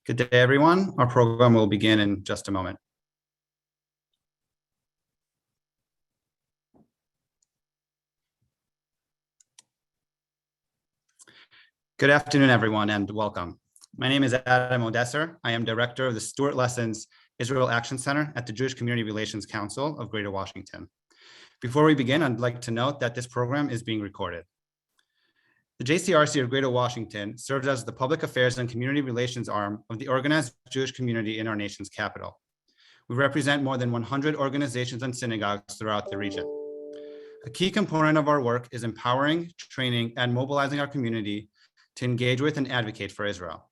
Good day, everyone. Our program will begin in just a moment. Good afternoon, everyone, and welcome. My name is Adam Odesser. I am director of the Stuart Lessons Israel Action Center at the Jewish Community Relations Council of Greater Washington. Before we begin, I'd like to note that this program is being recorded. The JCRC of Greater Washington serves as the public affairs and community relations arm of the organized Jewish community in our nation's capital. We represent more than 100 organizations and synagogues throughout the region. A key component of our work is empowering, training, and mobilizing our community to engage with and advocate for Israel.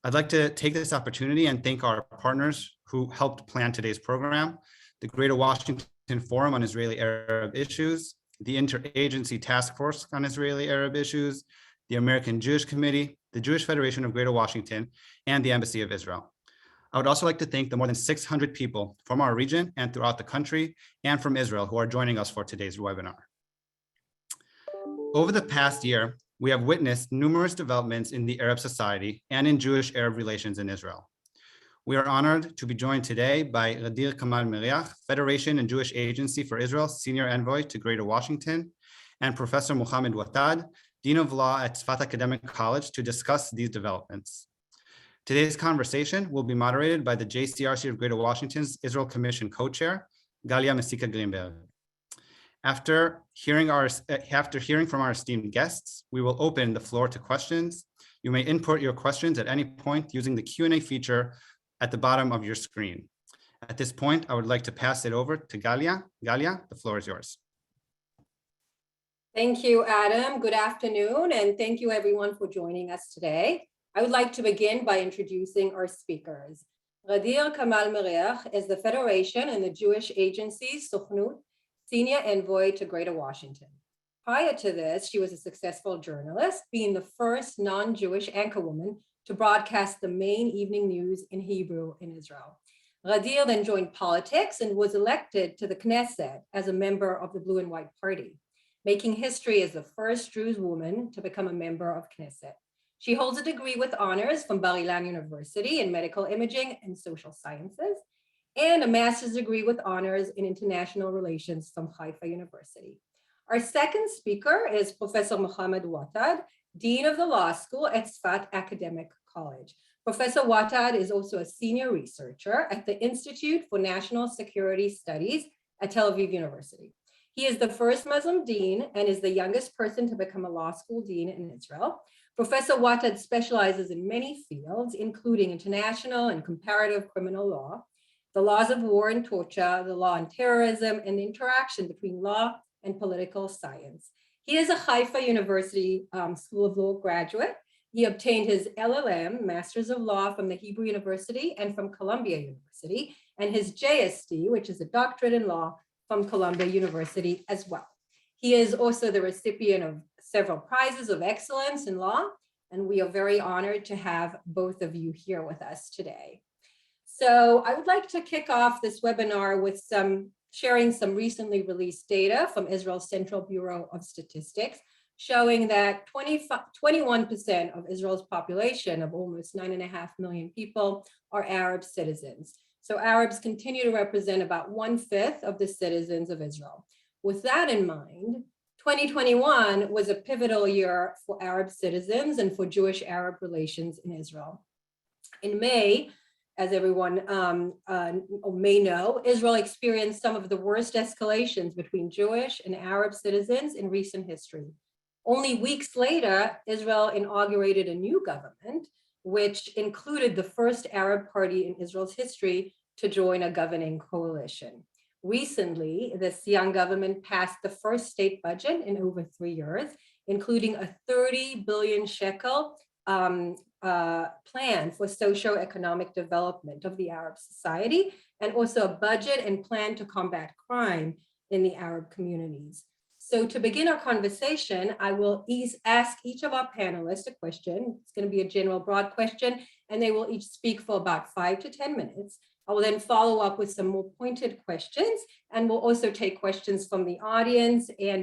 I'd like to take this opportunity and thank our partners who helped plan today's program, the Greater Washington Forum on Israeli-Arab Issues, the Interagency Task Force on Israeli-Arab Issues, the American Jewish Committee, the Jewish Federation of Greater Washington, and the Embassy of Israel. I would also like to thank the more than 600 people from our region and throughout the country and from Israel who are joining us for today's webinar. Over the past year, we have witnessed numerous developments in the Arab society and in Jewish-Arab relations in Israel. We are honored to be joined today by Gadeer Kamal-Mreeh, Federation and Jewish Agency for Israel Senior Envoy to Greater Washington, and Professor Mohammed Watad, Dean of Law at Zefat Academic College, to discuss these developments. Today's conversation will be moderated by the JCRC of Greater Washington's Israel Commission co-chair, Galia Messika-Greenberg. After hearing from our esteemed guests, we will open the floor to questions. You may input your questions at any point using the Q&A feature at the bottom of your screen. At this point, I would like to pass it over to Galia. Galia, the floor is yours. Thank you, Adam. Good afternoon, and thank you everyone for joining us today. I would like to begin by introducing our speakers. Gadeer Kamal-Mreeh is the Federation and the Jewish Agency Sochnut Senior Envoy to Greater Washington. Prior to this, she was a successful journalist, being the first non-Jewish anchorwoman to broadcast the main evening news in Hebrew in Israel. Gadeer then joined politics and was elected to the Knesset as a member of the Blue and White Party, making history as the first Druze woman to become a member of Knesset. She holds a degree with honors from Bar-Ilan University in medical imaging and social sciences, and a master's degree with honors in international relations from Haifa University. Our second speaker is Professor Mohammed Watad, Dean of the Law School at Zefat Academic College. Professor Wattad is also a senior researcher at the Institute for National Security Studies at Tel Aviv University. He is the first Muslim dean and is the youngest person to become a law school dean in Israel. Professor Wattad specializes in many fields, including international and comparative criminal law, the laws of war and torture, the law on terrorism, and the interaction between law and political science. He is a Haifa University School of Law graduate. He obtained his LLM, Masters of Law, from the Hebrew University and from Columbia University, and his JSD, which is a doctorate in law, from Columbia University as well. He is also the recipient of several prizes of excellence in law, and we are very honored to have both of you here with us today. So I would like to kick off this webinar with sharing some recently released data from Israel's Central Bureau of Statistics, showing that 21% of Israel's population of almost 9.5 million people are Arab citizens. So Arabs continue to represent about 1/5 of the citizens of Israel. With that in mind, 2021 was a pivotal year for Arab citizens and for Jewish-Arab relations in Israel. In May, as everyone may know, Israel experienced some of the worst escalations between Jewish and Arab citizens in recent history. Only weeks later, Israel inaugurated a new government, which included the first Arab party in Israel's history to join a governing coalition. Recently, this young government passed the first state budget in over 3 years, including a 30 billion shekel plan for socio-economic development of the Arab society, and also a budget and plan to combat crime in the Arab communities. So to begin our conversation, I will ask each of our panelists a question. It's going to be a general broad question, and they will each speak for about 5 to 10 minutes. I will then follow up with some more pointed questions, and we'll also take questions from the audience and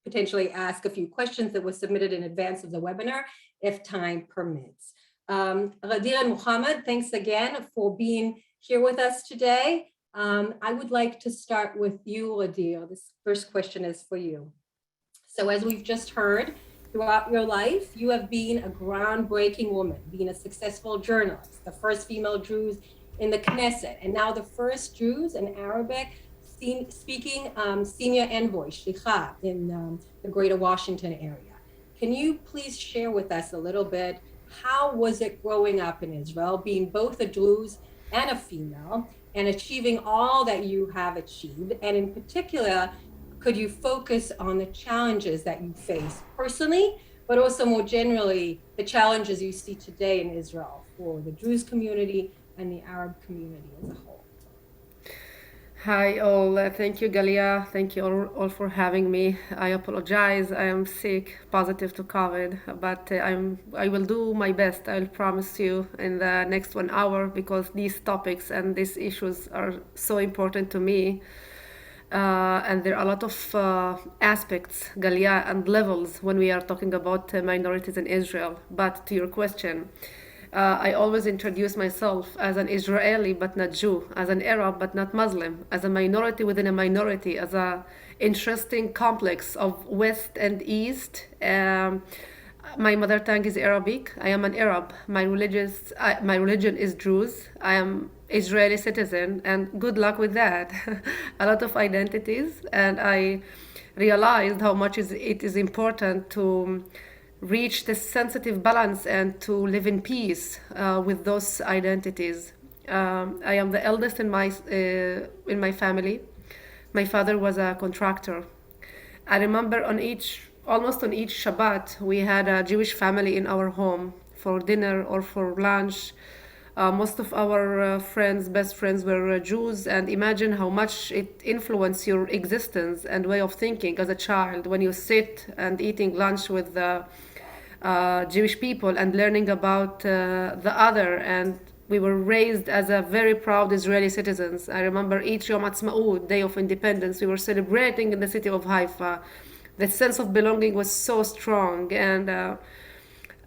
potentially ask a few questions that were submitted in advance of the webinar if time permits. Gadeer and Mohammed, thanks again for being here with us today. I would like to start with you, Gadeer. This first question is for you. So as we've just heard, throughout your life, you have been a groundbreaking woman, being a successful journalist, the first female Druze in the Knesset, and now the first Druze in Arabic speaking senior envoy, shlicha, in the greater Washington area. Can you please share with us a little bit, how was it growing up in Israel, being both a Druze and a female, and achieving all that you have achieved? And in particular, could you focus on the challenges that you face personally, but also more generally, the challenges you see today in Israel for the Druze community and the Arab community as a whole? Hi all, thank you Galia, thank you all for having me. I apologize, I am sick, positive to COVID, but I will do my best, I'll promise you, in the next 1 hour, because these topics and these issues are so important to me. And there are a lot of aspects, Galia, and levels when we are talking about minorities in Israel. But to your question, I always introduce myself as an Israeli but not Jew, as an Arab but not Muslim, as a minority within a minority, as a interesting complex of West and East. My mother tongue is Arabic. I am an Arab. My religion is Druze. I am Israeli citizen, and good luck with that. A lot of identities, and I realized how much it is important to reach this sensitive balance and to live in peace with those identities. I am the eldest in my family. My father was a contractor. I remember almost on each Shabbat, we had a Jewish family in our home for dinner or for lunch. Most of our best friends were Jews, and imagine how much it influenced your existence and way of thinking as a child when you sit and eating lunch with Jewish people and learning about the other. And we were raised as a very proud Israeli citizens. I remember each Yom Ha'atzmaut, Day of Independence, we were celebrating in the city of Haifa. The sense of belonging was so strong, and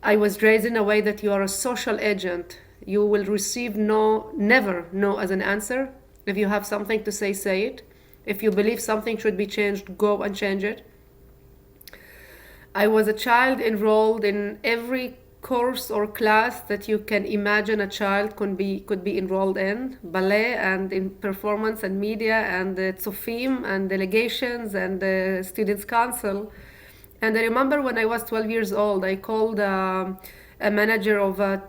I was raised in a way that you are a social agent. You will receive never no as an answer. If you have something to say it. If you believe something should be changed, go and change it. I was a child enrolled in every course or class that you can imagine a child could be enrolled in, ballet and in performance and media and tzofim and delegations and the students council. And I remember when I was 12 years old, I called a manager of a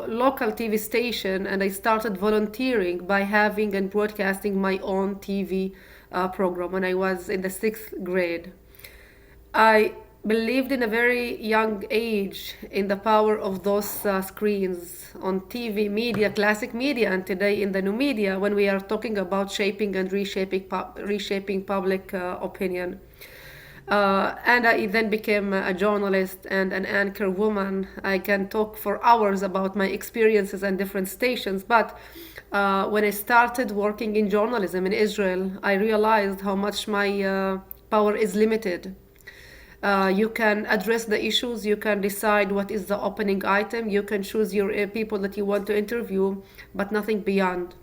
local TV station, and I started volunteering by having and broadcasting my own TV program when I was in the 6th grade. I believed in a very young age in the power of those screens on TV, media, classic media, and today in the new media, when we are talking about shaping and reshaping public opinion. And I then became a journalist and an anchor woman. I can talk for hours about my experiences and different stations, but when I started working in journalism in Israel, I realized how much my power is limited. You can address the issues, you can decide what is the opening item, you can choose your people that you want to interview, but nothing beyond.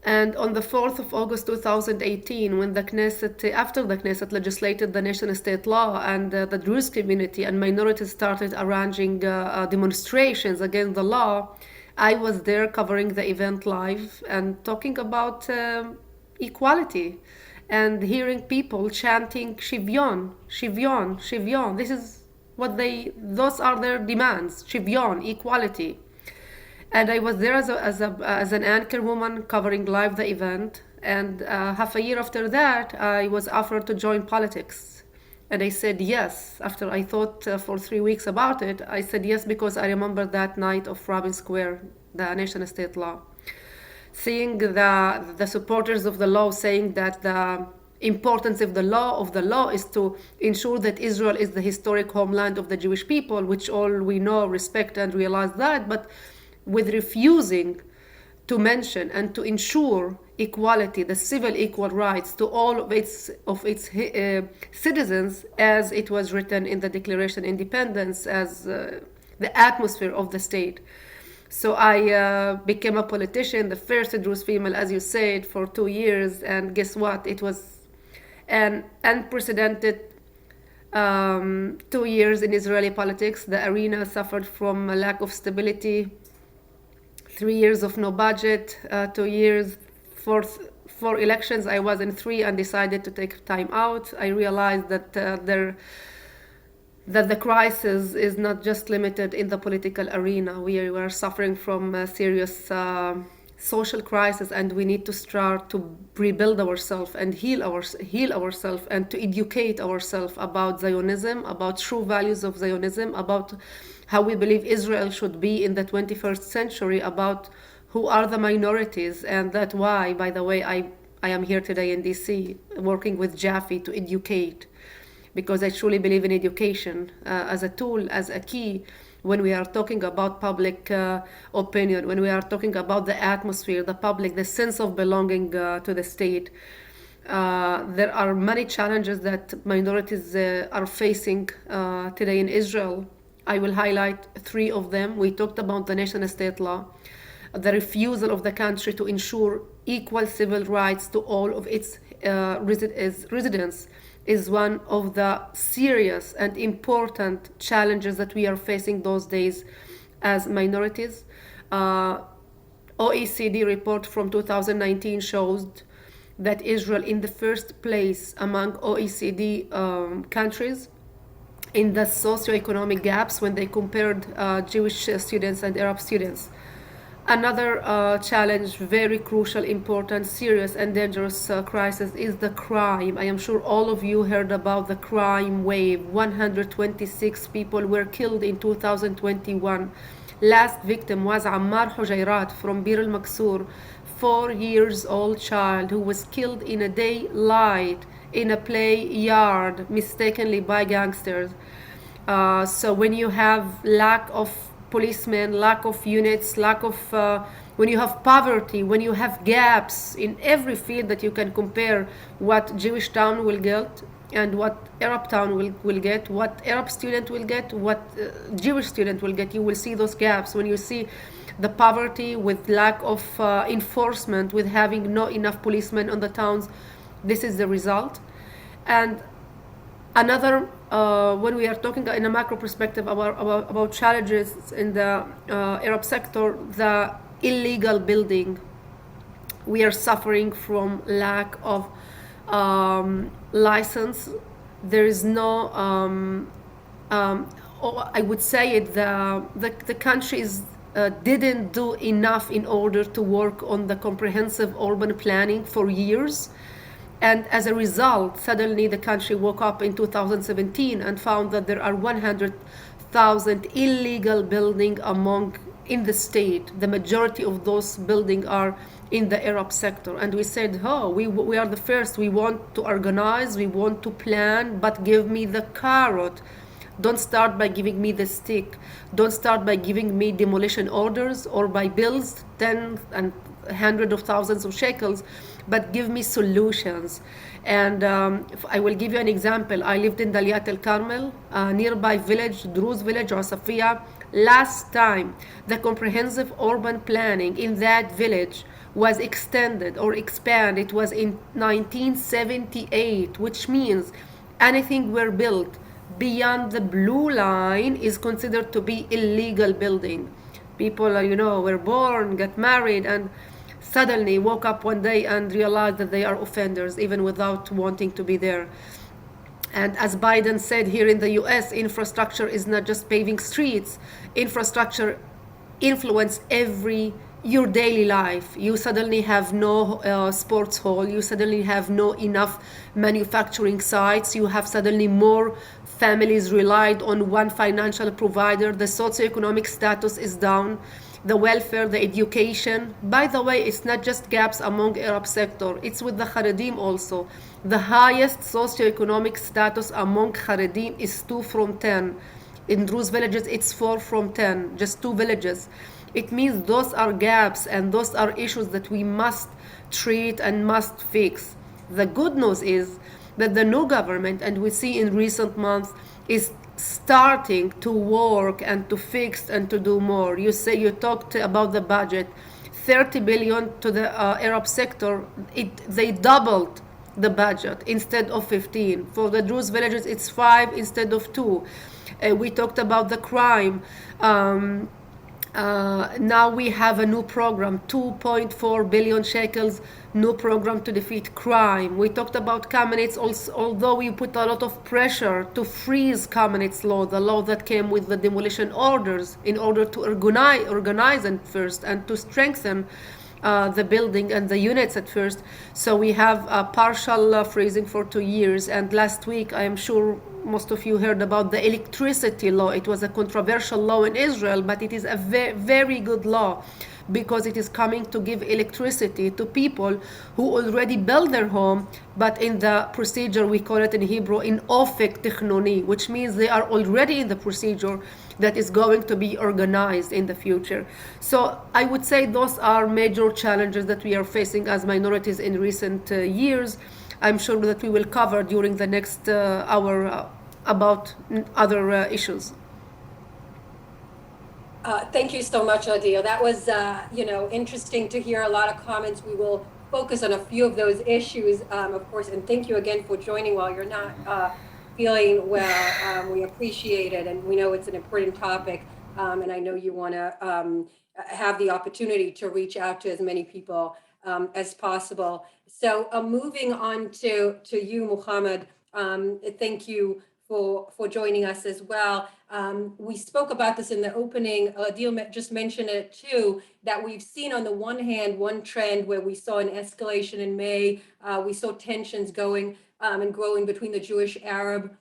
And on the 4th of August 2018, when after the Knesset legislated the nation-state law, and the Druze community and minorities started arranging demonstrations against the law, I was there covering the event live and talking about equality, and hearing people chanting Shivyon, Shivyon, Shivyon. Those are their demands, Shivyon, equality. And I was there as an anchor woman covering live the event. And half a year after that, I was offered to join politics. And I said yes. After I thought for 3 weeks about it, I said yes because I remember that night of Rabin Square, the nation-state law. Seeing the supporters of the law saying that the importance of the law is to ensure that Israel is the historic homeland of the Jewish people, which all we know, respect, and realize that, but with refusing to mention and to ensure equality, the civil equal rights to all of its citizens, as it was written in the Declaration of Independence, as the the atmosphere of the state. So I became a politician, the first Druze female, as you said, for 2 years. And guess what? It was an unprecedented 2 years in Israeli politics. The arena suffered from a lack of stability, 3 years of no budget, 2 years, four elections. I was in 3 and decided to take time out. I realized that that the crisis is not just limited in the political arena. We were suffering from a serious social crisis, and we need to start to rebuild ourselves and heal ourselves and to educate ourselves about Zionism, about true values of Zionism, about how we believe Israel should be in the 21st century, about who are the minorities. And that's why, by the way, I am here today in DC working with Jaffe to educate, because I truly believe in education as a tool, as a key when we are talking about public opinion, when we are talking about the atmosphere, the public, the sense of belonging to the state. There are many challenges that minorities are facing today in Israel. I will highlight 3 of them. We talked about the nation-state law, the refusal of the country to ensure equal civil rights to all of its residents is one of the serious and important challenges that we are facing those days as minorities. OECD report from 2019 shows that Israel in the first place among OECD countries in the socio-economic gaps when they compared Jewish students and Arab students. Another challenge, very crucial, important, serious, and dangerous crisis is the crime. I am sure all of you heard about the crime wave. 126 people were killed in 2021. Last victim was Ammar Hujayrat from Bir al-Maksur, 4 years old child who was killed in a daylight in a play yard mistakenly by gangsters. So when you have lack of policemen, lack of units, when you have poverty, when you have gaps in every field that you can compare what Jewish town will get and what Arab town will get, what Arab student will get, what Jewish student will get, you will see those gaps. When you see the poverty with lack of enforcement, with having not enough policemen on the towns, this is the result. And another, when we are talking in a macro perspective about challenges in the Arab sector, the illegal building, we are suffering from lack of license. There is no, I would say it, the countries didn't do enough in order to work on the comprehensive urban planning for years. And as a result, suddenly the country woke up in 2017 and found that there are 100,000 illegal buildings in the state. The majority of those buildings are in the Arab sector. And we said, we are the first. We want to organize, we want to plan, but give me the carrot. Don't start by giving me the stick. Don't start by giving me demolition orders or by bills, tens and hundreds of thousands of shekels, but give me solutions. And I will give you an example. I lived in Daliat El Carmel, nearby village, Druze village, or Safiya. Last time the comprehensive urban planning in that village was extended or expanded, it was in 1978, which means anything were built beyond the blue line is considered to be illegal building. People, were born, got married, and suddenly woke up one day and realized that they are offenders, even without wanting to be there. And as Biden said here in the US, infrastructure is not just paving streets. Infrastructure influences your daily life. You suddenly have no sports hall. You suddenly have no enough manufacturing sites. You have suddenly more families relied on one financial provider. The socioeconomic status is down. The welfare, the education. By the way, it's not just gaps among Arab sector. It's with the Haredim also. The highest socioeconomic status among Haredim is 2 from 10. In Druze villages, it's 4 from 10, just 2 villages. It means those are gaps and those are issues that we must treat and must fix. The good news is that the new government, and we see in recent months, is starting to work and to fix and to do more. You talked about the budget, 30 billion to the Arab sector. They doubled the budget instead of 15. For the Druze villages, it's 5 instead of 2. We talked about the crime. Now we have a new program, 2.4 billion shekels, new program to defeat crime. We talked about Kamenetz, also, although we put a lot of pressure to freeze Kamenetz law, the law that came with the demolition orders, in order to organize and first and to strengthen the building and the units at first. So we have a partial freezing for 2 years. And last week, I am sure most of you heard about the electricity law. It was a controversial law in Israel, but it is a very good law, because it is coming to give electricity to people who already built their home, but in the procedure, we call it in Hebrew, in ofek technoni, which means they are already in the procedure that is going to be organized in the future. So I would say those are major challenges that we are facing as minorities in recent years. I'm sure that we will cover during the next hour about other issues. Thank you so much, Gadeer. That was, interesting to hear a lot of comments. We will focus on a few of those issues, of course, and thank you again for joining while you're not feeling well. We appreciate it, and we know it's an important topic, and I know you want to have the opportunity to reach out to as many people as possible. So moving on to you, Mohammed, thank you for joining us as well. We spoke about this in the opening. Gadeer just mentioned it too, that we've seen on the one hand, one trend where we saw an escalation in May. We saw tensions going and growing between the Jewish Arab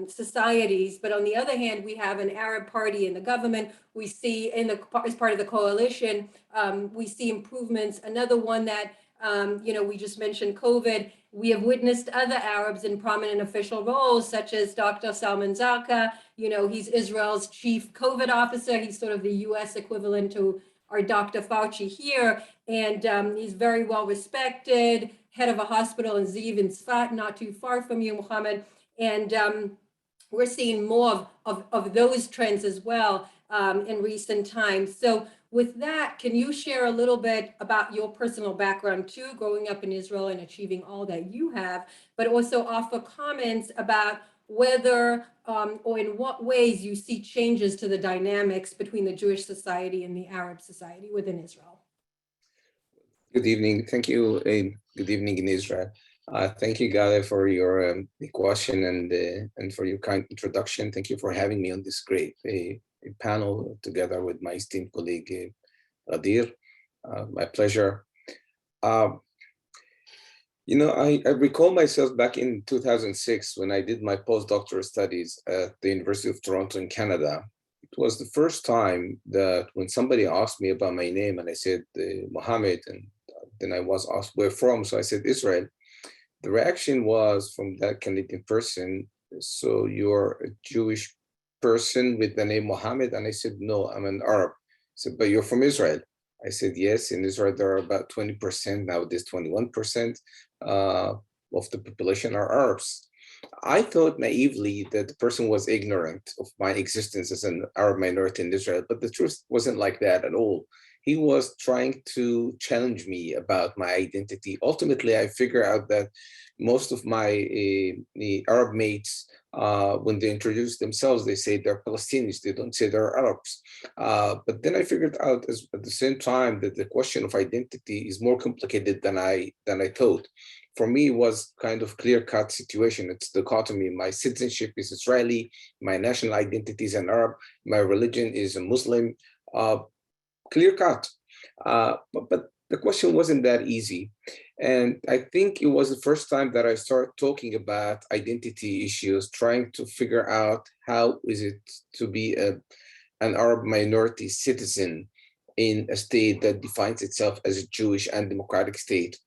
societies. But on the other hand, we have an Arab party in the government. We see as part of the coalition, we see improvements. Another one that, we just mentioned COVID. We have witnessed other Arabs in prominent official roles, such as Dr. Salman Zarqa. He's Israel's chief COVID officer. He's sort of the US equivalent to our Dr. Fauci here. And he's very well respected, head of a hospital in Ziv in Zefat, not too far from you, Mohammed. And we're seeing more of those trends as well in recent times. So with that, can you share a little bit about your personal background too, growing up in Israel and achieving all that you have, but also offer comments about whether or in what ways you see changes to the dynamics between the Jewish society and the Arab society within Israel? Good evening. Thank you. Good evening in Israel. Thank you, Galia, for your question and for your kind introduction. Thank you for having me on this great panel together with my esteemed colleague, Gadeer. My pleasure. I recall myself back in 2006 when I did my postdoctoral studies at the University of Toronto in Canada. It was the first time that when somebody asked me about my name and I said Mohammed, and then I was asked where from, so I said Israel. The reaction was from that Canadian person, so you're a Jewish person with the name Mohammed? And I said, no, I'm an Arab. He said, but you're from Israel. I said, yes, in Israel, there are about 20%, nowadays 21% of the population are Arabs. I thought naively that the person was ignorant of my existence as an Arab minority in Israel, but the truth wasn't like that at all. He was trying to challenge me about my identity. Ultimately, I figured out that most of my Arab mates, when they introduce themselves, they say they're Palestinians. They don't say they're Arabs. But then I figured out at the same time that the question of identity is more complicated than I thought. For me, it was kind of clear-cut situation. It's dichotomy. My citizenship is Israeli. My national identity is an Arab. My religion is a Muslim. Clear-cut. But the question wasn't that easy. And I think it was the first time that I started talking about identity issues, trying to figure out how is it to be an Arab minority citizen in a state that defines itself as a Jewish and democratic state.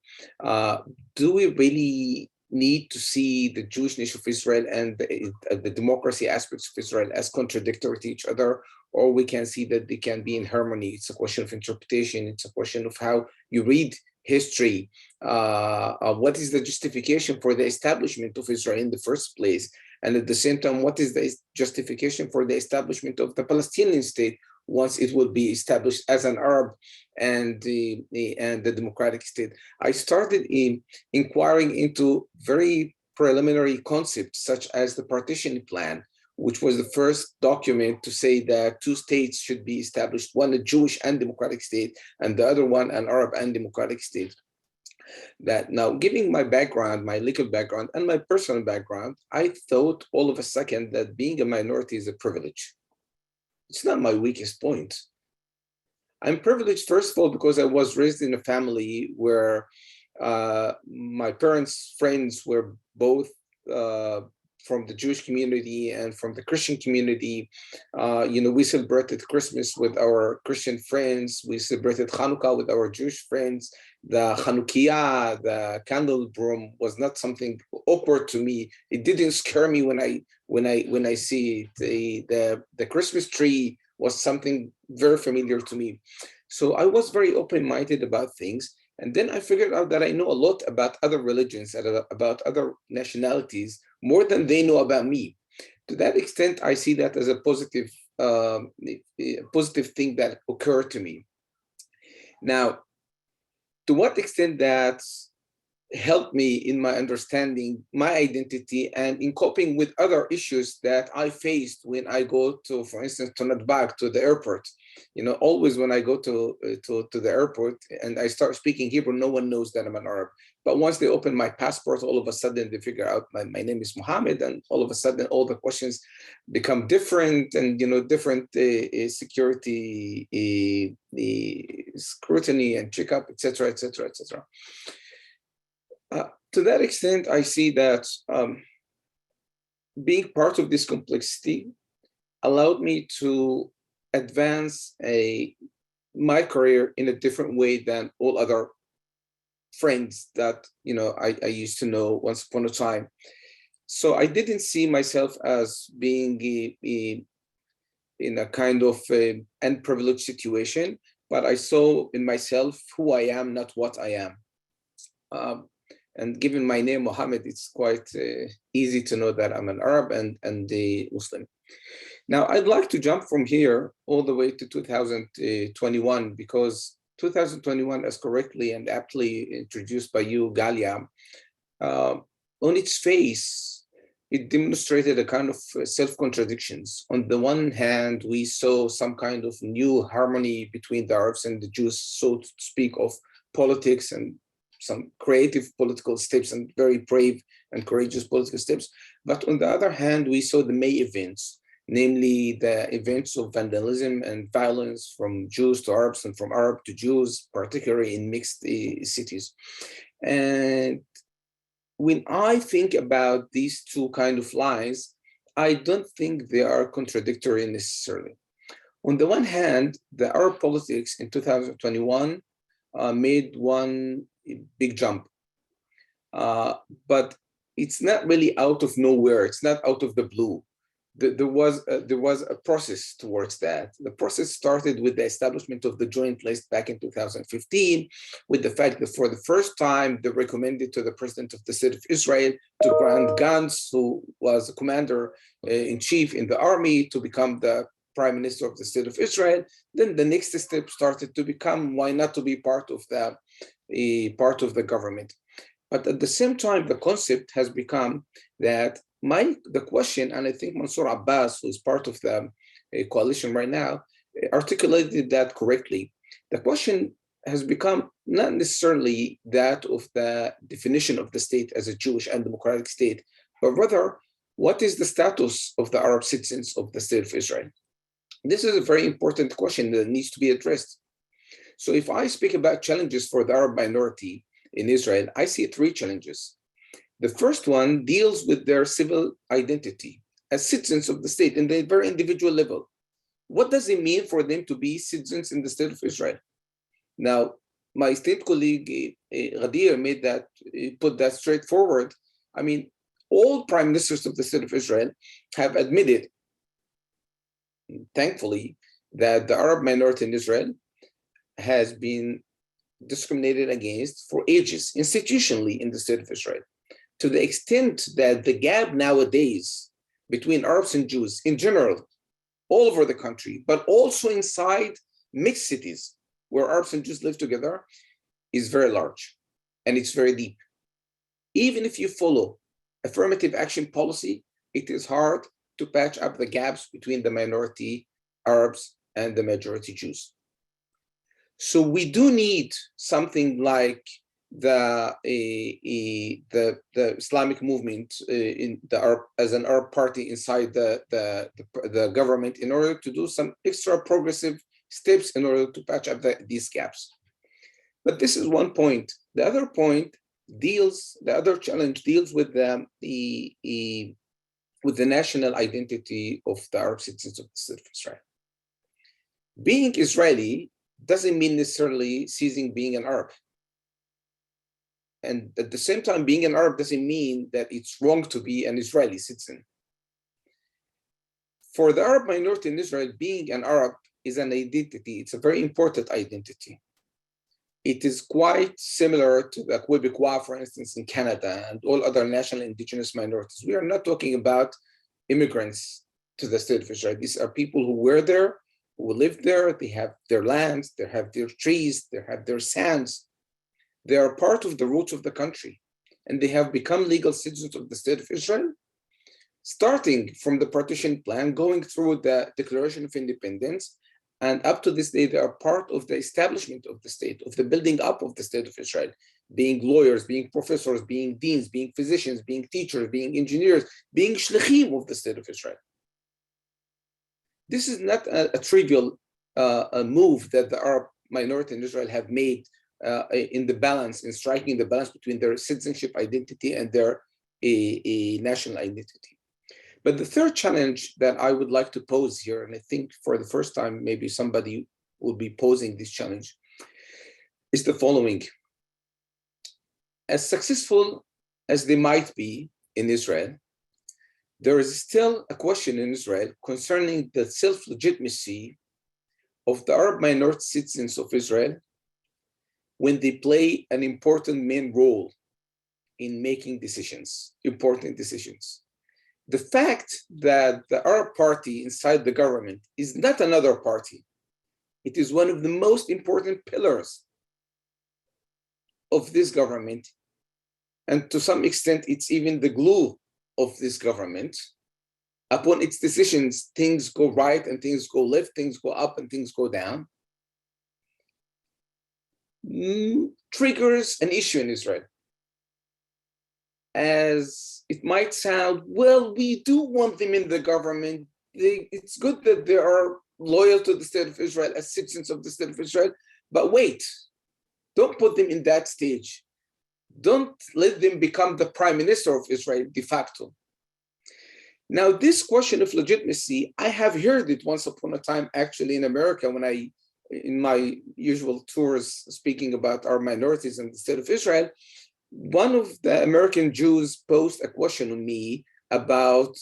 Do we really need to see the Jewish nation of Israel and the democracy aspects of Israel as contradictory to each other? Or we can see that they can be in harmony. It's a question of interpretation. It's a question of how you read history. What is the justification for the establishment of Israel in the first place? And at the same time, what is the justification for the establishment of the Palestinian state once it will be established as an Arab and the democratic state? I started inquiring into very preliminary concepts such as the partition plan, which was the first document to say that two states should be established, one a Jewish and democratic state, and the other one an Arab and democratic state. That now, giving my background, my legal background, and my personal background, I thought all of a second that being a minority is a privilege. It's not my weakest point. I'm privileged, first of all, because I was raised in a family where my parents' friends were both from the Jewish community and from the Christian community. We celebrated Christmas with our Christian friends. We celebrated Hanukkah with our Jewish friends. The Chanukiah, the candle broom, was not something awkward to me. It didn't scare me when I see it. The Christmas tree was something very familiar to me. So I was very open-minded about things. And then I figured out that I know a lot about other religions, about other nationalities, more than they know about me. To that extent, I see that as a positive thing that occurred to me. Now, to what extent that helped me in my understanding my identity and in coping with other issues that I faced when I go to, for instance, to Nadbag, to the airport. Always when I go to the airport and I start speaking Hebrew, no one knows that I'm an Arab. But once they open my passport, all of a sudden they figure out my name is Mohammed, and all of a sudden all the questions become different, and different security scrutiny and checkup, etc., etc., etc. To that extent, I see that being part of this complexity allowed me to advance my career in a different way than all other friends that I used to know once upon a time. So I didn't see myself as being in a kind of unprivileged situation, but I saw in myself who I am, not what I am. And given my name, Mohammed, it's quite easy to know that I'm an Arab and a Muslim. Now, I'd like to jump from here all the way to 2021, because 2021, as correctly and aptly introduced by you, Galia, on its face, it demonstrated a kind of self-contradictions. On the one hand, we saw some kind of new harmony between the Arabs and the Jews, so to speak, of politics and some creative political steps and very brave and courageous political steps. But on the other hand, we saw the May events, namely the events of vandalism and violence from Jews to Arabs and from Arab to Jews, particularly in mixed cities. And when I think about these two kind of lines, I don't think they are contradictory necessarily. On the one hand, the Arab politics in 2021 made one big jump, but it's not really out of nowhere. It's not out of the blue. There was a process towards that. The process started with the establishment of the Joint List back in 2015, with the fact that for the first time they recommended to the President of the State of Israel to grant Gantz, who was a commander-in-chief in the army, to become the Prime Minister of the State of Israel. Then the next step started to become, why not to be part of the government? But at the same time, the concept has become that the question, and I think Mansour Abbas, who is part of the coalition right now, articulated that correctly. The question has become not necessarily that of the definition of the state as a Jewish and democratic state, but rather, what is the status of the Arab citizens of the State of Israel? This is a very important question that needs to be addressed. So if I speak about challenges for the Arab minority in Israel, I see three challenges. The first one deals with their civil identity as citizens of the state in the very individual level. What does it mean for them to be citizens in the State of Israel? Now, my esteemed colleague Gadeer put that straightforward. I mean, all prime ministers of the State of Israel have admitted, thankfully, that the Arab minority in Israel has been discriminated against for ages, institutionally in the State of Israel, to the extent that the gap nowadays between Arabs and Jews in general, all over the country, but also inside mixed cities where Arabs and Jews live together, is very large and it's very deep. Even if you follow affirmative action policy, it is hard to patch up the gaps between the minority Arabs and the majority Jews. So we do need something like the Islamic movement in the Arab, as an Arab party inside the government, in order to do some extra progressive steps in order to patch up these gaps. But this is one point. The other point deals, the other challenge deals with the national identity of the Arab citizens of the state of Israel. Being Israeli doesn't mean necessarily ceasing being an Arab. And at the same time, being an Arab doesn't mean that it's wrong to be an Israeli citizen. For the Arab minority in Israel, being an Arab is an identity. It's a very important identity. It is quite similar to the Quebecois, for instance, in Canada and all other national indigenous minorities. We are not talking about immigrants to the state of Israel. These are people who were there, who live there, they have their lands, they have their trees, they have their sands. They are part of the roots of the country, and they have become legal citizens of the state of Israel, starting from the partition plan, going through the Declaration of Independence, and up to this day, they are part of the establishment of the state, of the building up of the state of Israel, being lawyers, being professors, being deans, being physicians, being teachers, being engineers, being shlichim of the state of Israel. This is not a trivial move that the Arab minority in Israel have made in the balance, in striking the balance between their citizenship identity and their national identity. But the third challenge that I would like to pose here, and I think for the first time, maybe somebody will be posing this challenge, is the following. As successful as they might be in Israel, there is still a question in Israel concerning the self-legitimacy of the Arab minority citizens of Israel when they play an important main role in making decisions, important decisions. The fact that the Arab party inside the government is not another party, it is one of the most important pillars of this government, and to some extent, it's even the glue of this government. Upon its decisions, things go right and things go left, things go up and things go down. Triggers an issue in Israel. As it might sound, well, we do want them in the government. It's good that they are loyal to the state of Israel as citizens of the state of Israel, but wait, don't put them in that stage. Don't let them become the prime minister of Israel de facto. Now, this question of legitimacy, I have heard it once upon a time, actually in America, when in my usual tours speaking about our minorities in the state of Israel, one of the American Jews posed a question on me about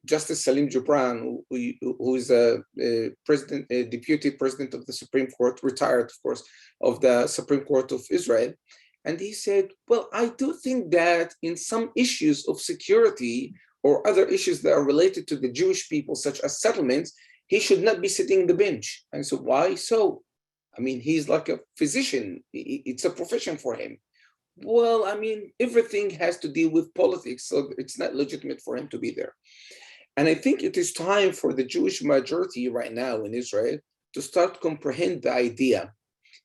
Justice Salim Gibran, who is a deputy president of the Supreme Court, retired, of course, of the Supreme Court of Israel. And he said, well, I do think that in some issues of security or other issues that are related to the Jewish people, such as settlements, he should not be sitting on the bench. And so why so? I mean, he's like a physician. It's a profession for him. Well, I mean, everything has to deal with politics, so it's not legitimate for him to be there. And I think it is time for the Jewish majority right now in Israel to start comprehend the idea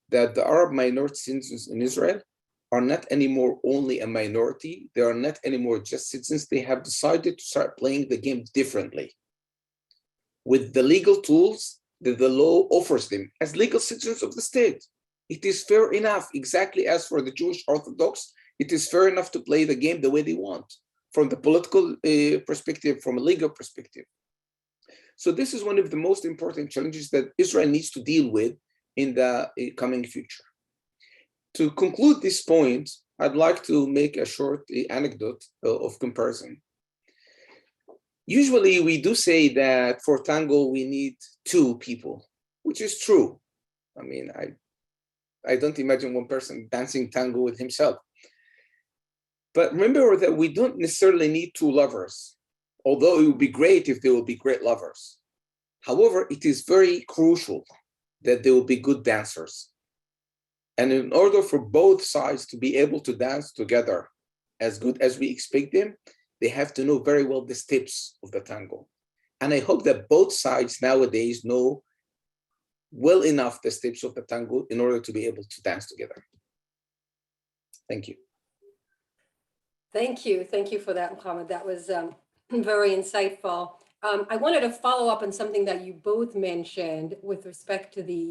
that the Arab minority citizens in Israel are not anymore only a minority. They are not anymore just citizens. They have decided to start playing the game differently with the legal tools that the law offers them as legal citizens of the state. It is fair enough, exactly as for the Jewish Orthodox, it is fair enough to play the game the way they want, from the political perspective, from a legal perspective. So this is one of the most important challenges that Israel needs to deal with in the coming future. To conclude this point, I'd like to make a short anecdote of comparison. Usually we do say that for tango, we need two people, which is true. I mean, I don't imagine one person dancing tango with himself. But remember that we don't necessarily need two lovers although it would be great if they will be great lovers. However, it is very crucial that they will be good dancers. And in order for both sides to be able to dance together as good as we expect them, they have to know very well the steps of the tango. And I hope that both sides nowadays know well enough the steps of the tango in order to be able to dance together. Thank you. Thank you. Thank you for that, Mohammed. That was very insightful. I wanted to follow up on something that you both mentioned with respect to the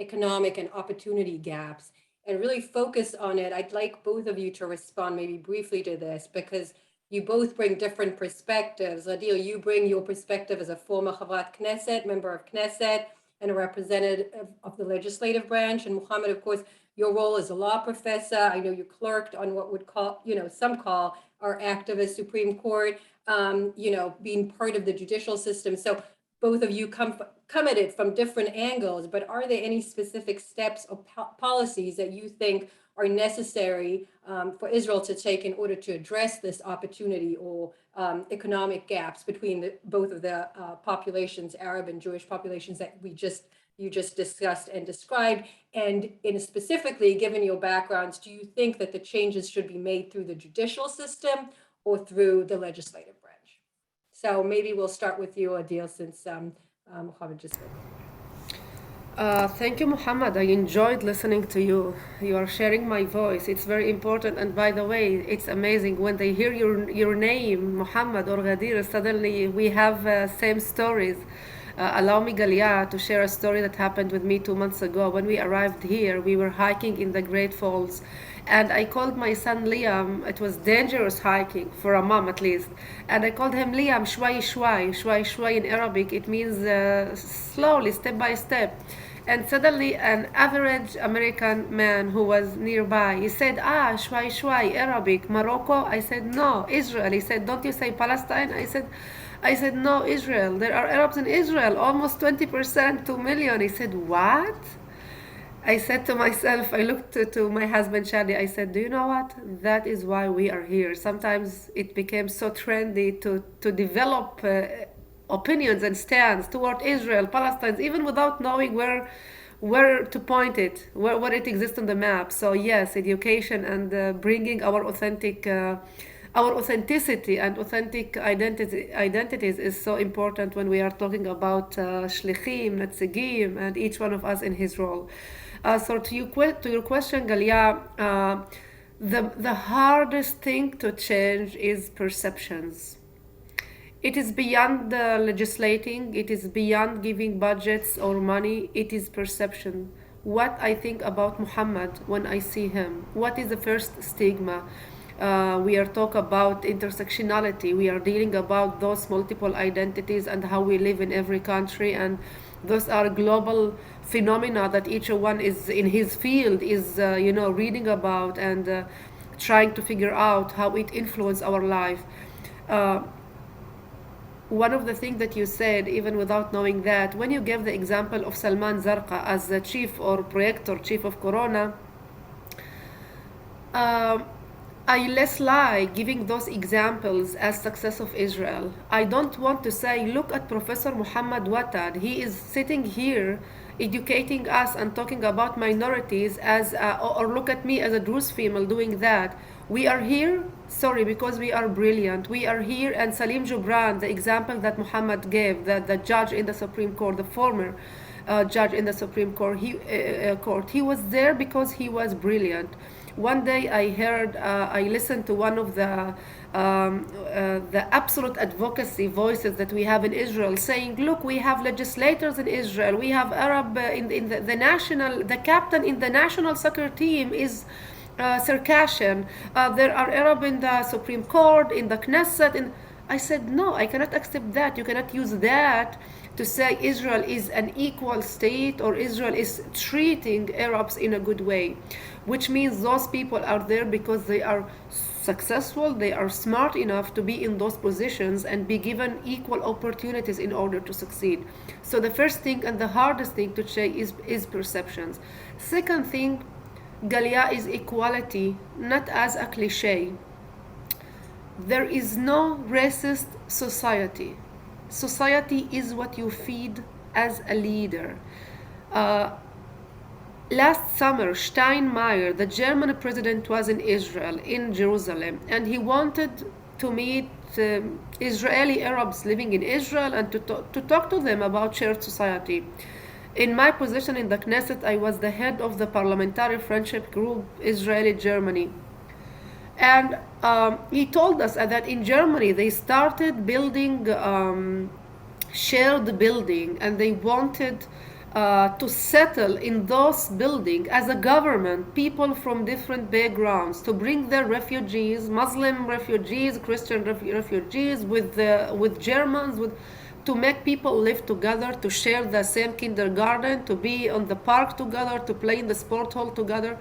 economic and opportunity gaps and really focus on it. I'd like both of you to respond maybe briefly to this because you both bring different perspectives. Gadeer, you bring your perspective as a former Chavrat Knesset, member of Knesset, and a representative of the legislative branch. And Mohammed, of course, your role as a law professor. I know you clerked on what would call, some call our activist Supreme Court, being part of the judicial system. So both of you come at it from different angles, but are there any specific steps or policies that you think are necessary for Israel to take in order to address this opportunity or economic gaps between both of the populations, Arab and Jewish populations that you just discussed and described? And specifically, given your backgrounds, do you think that the changes should be made through the judicial system or through the legislative branch? So maybe we'll start with you, Adil, since Mohammed just spoke. Thank you, Mohammed. I enjoyed listening to you. You are sharing my voice. It's very important. And by the way, it's amazing when they hear your name, Mohammed or Gadeer, suddenly we have same stories. Allow me, Galia, to share a story that happened with me 2 months ago. When we arrived here, we were hiking in the Great Falls. And I called my son Liam. It was dangerous hiking, for a mom at least. And I called him Liam, shwai shwai. Shwai shwai in Arabic, it means slowly, step by step. And suddenly an average American man who was nearby, he said, shwai shwai, Arabic, Morocco? I said, no, Israel. He said, don't you say Palestine? I said, no, Israel. There are Arabs in Israel, almost 20%, 2 million. He said, what? I said to myself, I looked to my husband, Shadi, I said, do you know what? That is why we are here. Sometimes it became so trendy to develop opinions and stands toward Israel, Palestine, even without knowing where to point it, where it exists on the map. So yes, education and bringing our authenticity and authentic identities is so important when we are talking about shlichim, netzigim, and each one of us in his role. So to your question, Galia, the hardest thing to change is perceptions. It is beyond legislating, it is beyond giving budgets or money, it is perception. What I think about Muhammad when I see him, what is the first stigma? We are talking about intersectionality, we are dealing about those multiple identities and how we live in every country, and those are global phenomena that each one is in his field is reading about and trying to figure out how it influences our life. One of the things that you said, even without knowing that, when you gave the example of Salman Zarqa as the chief or projector, chief of Corona, I less like giving those examples as success of Israel. I don't want to say, look at Professor Mohammed Watad. He is sitting here educating us and talking about minorities or look at me as a Druze female doing that. We are here, because we are brilliant. We are here, and Salim Jubran, the example that Muhammad gave, the judge in the Supreme Court, the former judge in the Supreme Court, he was there because he was brilliant. One day I listened to one of the absolute advocacy voices that we have in Israel saying, look, we have legislators in Israel, we have Arab the captain in the national soccer team is Circassian, there are Arab in the Supreme Court, in the Knesset. I said, no, I cannot accept that. You cannot use that to say Israel is an equal state or Israel is treating Arabs in a good way, which means those people are there because they are successful, they are smart enough to be in those positions and be given equal opportunities in order to succeed. So the first thing and the hardest thing to change is perceptions. Second thing, Galia, is equality, not as a cliche. There is no racist society. Society is what you feed as a leader. Uh, Last summer, Steinmeier, the German president, was in Israel, in Jerusalem, and he wanted to meet Israeli Arabs living in Israel and to talk to them about shared society. In my position in the Knesset, I was the head of the Parliamentary Friendship Group Israeli-Germany. And he told us that in Germany they started building shared building, and they wanted to settle in those buildings as a government, people from different backgrounds, to bring their refugees, Muslim refugees, Christian refugees, with Germans, to make people live together, to share the same kindergarten, to be on the park together, to play in the sport hall together.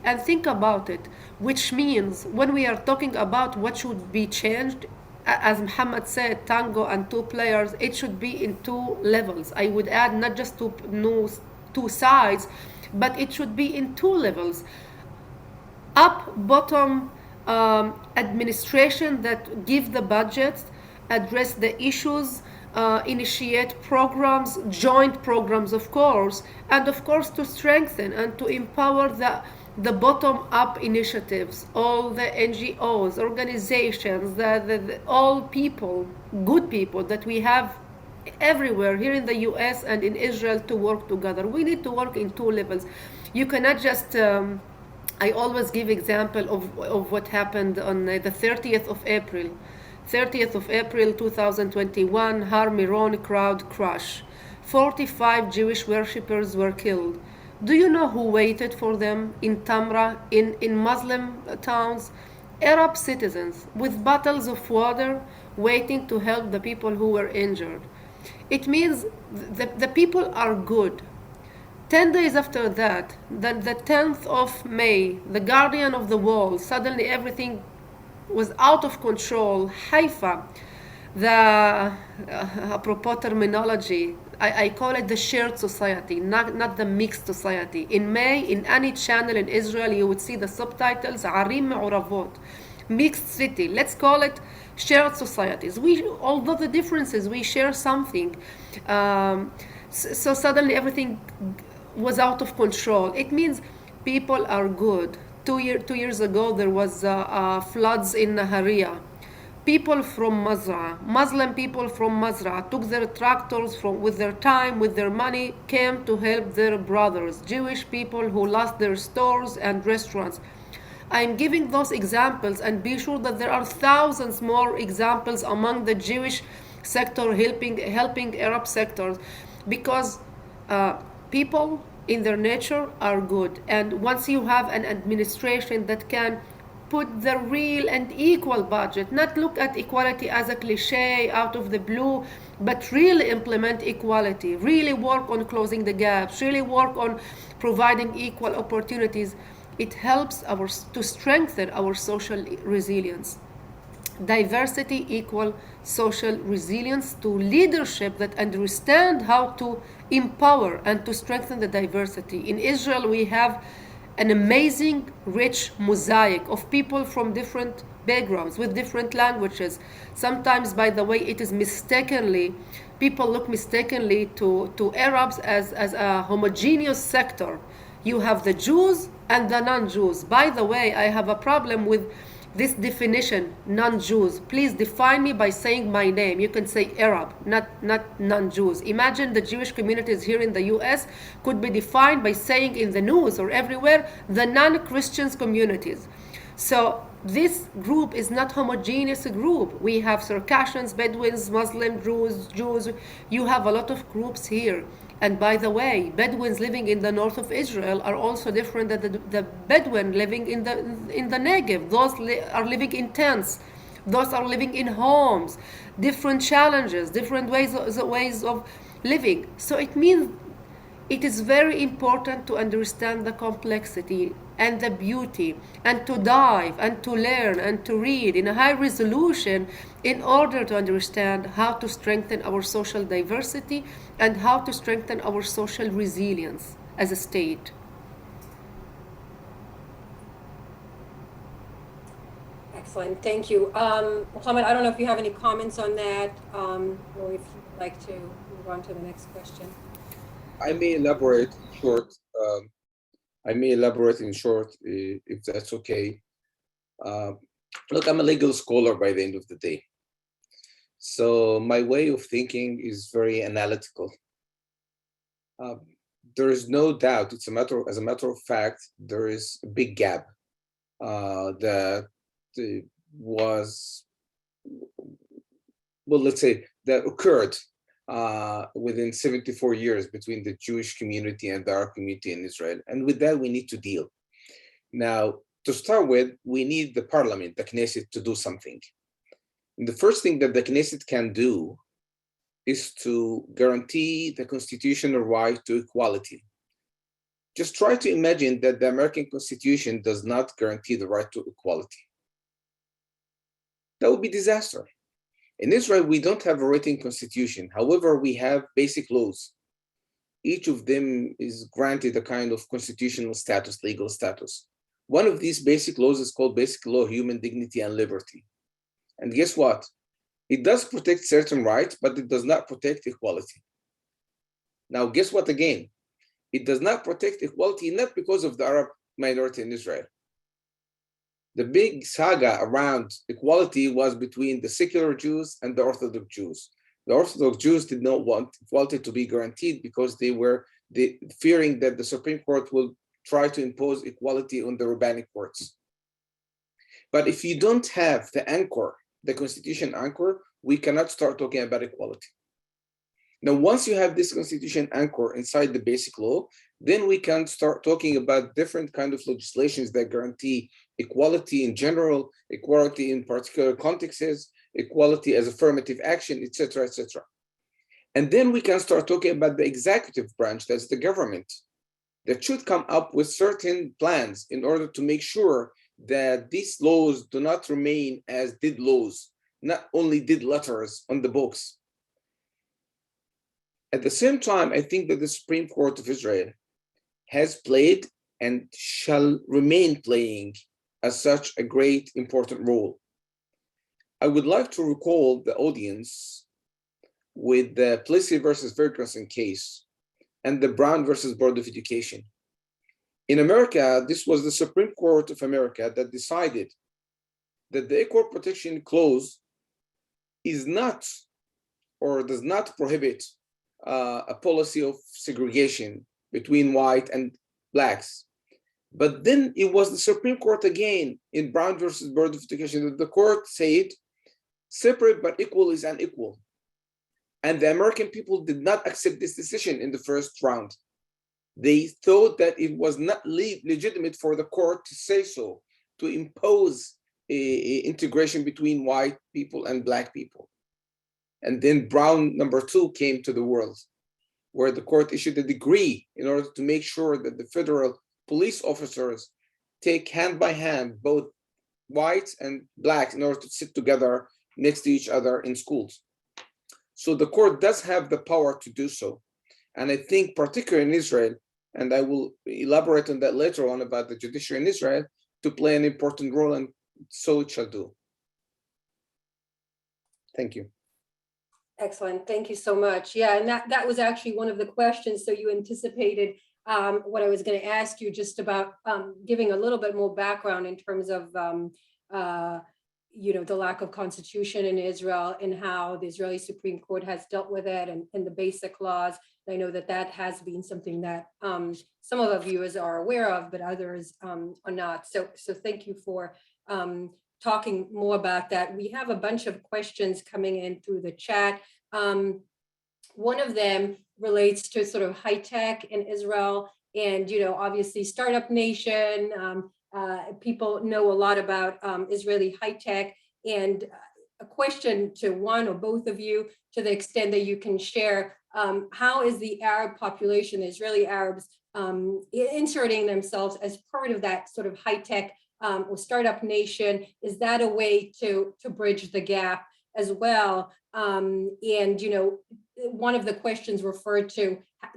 And think about it, which means when we are talking about what should be changed, as Muhammad said, tango and two players, it should be in two levels. I would add not just two sides, but it should be in two levels. Up, bottom, administration that give the budgets, address the issues, initiate programs, joint programs, of course, and of course to strengthen and to empower the bottom-up initiatives, all the NGOs, organizations, all people, good people that we have everywhere here in the US and in Israel to work together. We need to work in two levels. You cannot just, I always give example of what happened on the 30th of April. 30th of April 2021, Har Miron crowd crash. 45 Jewish worshippers were killed. Do you know who waited for them in Tamra, in Muslim towns? Arab citizens with bottles of water waiting to help the people who were injured. It means the people are good. 10 days after that, the 10th of May, the guardian of the wall, suddenly everything was out of control. Haifa, apropos terminology, I call it the shared society, not the mixed society. In May, in any channel in Israel, you would see the subtitles, Arim Me'uravot, mixed city. Let's call it shared societies. Although the differences, we share something. So suddenly everything was out of control. It means people are good. 2 years ago, there was floods in Nahariya. People from Mazra, Muslim people from Mazra, took their tractors with their time, with their money, came to help their brothers, Jewish people who lost their stores and restaurants. I'm giving those examples, and be sure that there are thousands more examples among the Jewish sector helping Arab sectors, because people in their nature are good. And once you have an administration that can put the real and equal budget, not look at equality as a cliche out of the blue, but really implement equality, really work on closing the gaps, really work on providing equal opportunities, it helps to strengthen our social resilience. Diversity equal social resilience to leadership that understand how to empower and to strengthen the diversity. In Israel, we have an amazing, rich mosaic of people from different backgrounds, with different languages. Sometimes, by the way, it is people look mistakenly to Arabs as a homogeneous sector. You have the Jews and the non-Jews. By the way, I have a problem with this definition, non-Jews. Please define me by saying my name. You can say Arab, not non-Jews. Imagine the Jewish communities here in the US could be defined by saying in the news or everywhere, the non-Christians communities. So this group is not homogeneous group. We have Circassians, Bedouins, Muslim, Jews. You have a lot of groups here. And by the way, Bedouins living in the north of Israel are also different than the Bedouin living in the Negev. Those are living in tents. Those are living in homes. Different challenges, different ways of living. So it means it is very important to understand the complexity and the beauty, and to dive and to learn and to read in a high resolution in order to understand how to strengthen our social diversity and how to strengthen our social resilience as a state. Excellent, thank you. Mohammed, I don't know if you have any comments on that, or if you'd like to move on to the next question. I may elaborate in short. If that's okay. Look, I'm a legal scholar by the end of the day. So my way of thinking is very analytical. There is no doubt, as a matter of fact, there is a big gap that was, well, let's say, that occurred within 74 years between the Jewish community and the Arab community in Israel. And with that, we need to deal. Now, to start with, we need the parliament, the Knesset, to do something. And the first thing that the Knesset can do is to guarantee the constitutional right to equality. Just try to imagine that the American Constitution does not guarantee the right to equality. That would be disaster. In Israel, we don't have a written constitution. However, we have basic laws. Each of them is granted a kind of constitutional status, legal status. One of these basic laws is called Basic Law, Human Dignity and Liberty. And guess what? It does protect certain rights, but it does not protect equality. Now, guess what again? It does not protect equality, not because of the Arab minority in Israel. The big saga around equality was between the secular Jews and the Orthodox Jews. The Orthodox Jews did not want equality to be guaranteed because they were fearing that the Supreme Court will try to impose equality on the rabbinic courts. But if you don't have the anchor, the constitution anchor, we cannot start talking about equality. Now, once you have this constitution anchor inside the basic law, then we can start talking about different kind of legislations that guarantee equality in general, equality in particular contexts, equality as affirmative action, etc., etc. And then we can start talking about the executive branch, that's the government, that should come up with certain plans in order to make sure that these laws do not remain as dead laws, not only dead letters on the books. At the same time, I think that the Supreme Court of Israel has played and shall remain playing as such a great important role. I would like to recall the audience with the Plessy versus Ferguson case and the Brown versus Board of Education. In America, this was the Supreme Court of America that decided that the Equal Protection Clause is not or does not prohibit a policy of segregation between white and blacks. But then it was the Supreme Court again in Brown versus Board of Education that the court said separate but equal is unequal. And the American people did not accept this decision in the first round. They thought that it was not legitimate for the court to say so, to impose integration between white people and black people. And then Brown #2 came to the world, where the court issued a decree in order to make sure that the federal police officers take hand by hand both whites and blacks in order to sit together next to each other in schools. So the court does have the power to do so. And I think particularly in Israel, and I will elaborate on that later on about the judiciary in Israel, to play an important role, and so it shall do. Thank you. Excellent, thank you so much. Yeah, and that was actually one of the questions. So you anticipated what I was going to ask you, just about giving a little bit more background in terms of the lack of constitution in Israel and how the Israeli Supreme Court has dealt with it and the basic laws. I know that has been something that some of our viewers are aware of, but others are not. So thank you for talking more about that. We have a bunch of questions coming in through the chat. One of them relates to sort of high tech in Israel, and obviously startup nation. People know a lot about Israeli high tech, and a question to one or both of you, to the extent that you can share, how is the Arab population, the Israeli Arabs, inserting themselves as part of that sort of high tech or startup nation? Is that a way to bridge the gap as well? And one of the questions referred to